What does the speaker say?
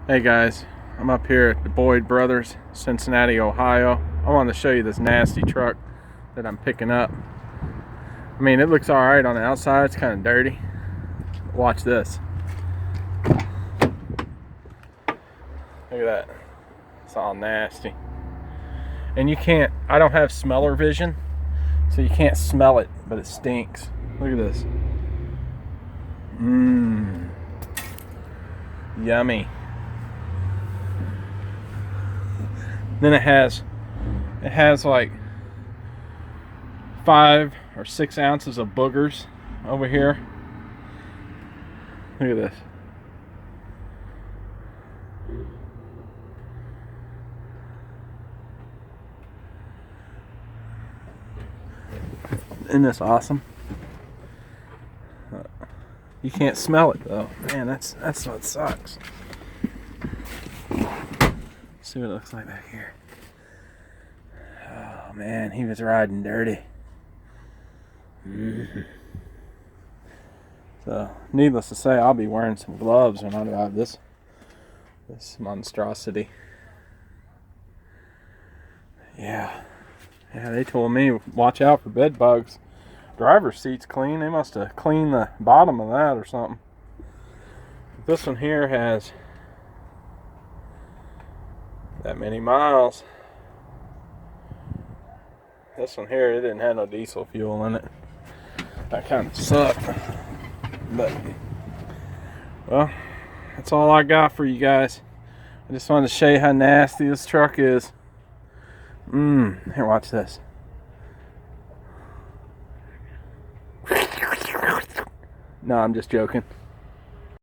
Hey guys, I'm up here at the Boyd Brothers, Cincinnati, Ohio. I wanted to show you this nasty truck that I'm picking up. I mean, it looks alright on the outside, it's kind of dirty. Watch this. Look at that. It's all nasty. And you can't, I don't have smeller vision, so you can't smell it, but it stinks. Look at this. Yummy. Then it has like 5 or 6 ounces of boogers over here. Look at this. Isn't this awesome? You can't smell it though. Man, that's what sucks. See what it looks like back here. Oh man, he was riding dirty. So, needless to say, I'll be wearing some gloves when I drive this monstrosity. Yeah, they told me watch out for bed bugs. Driver's seat's clean. They must have cleaned the bottom of that or something. This one here has that many miles. This one here, it didn't have no diesel fuel in it. That kind of sucked. But, well, that's all I got for you guys. I just wanted to show you how nasty this truck is. Here, watch this. No, I'm just joking.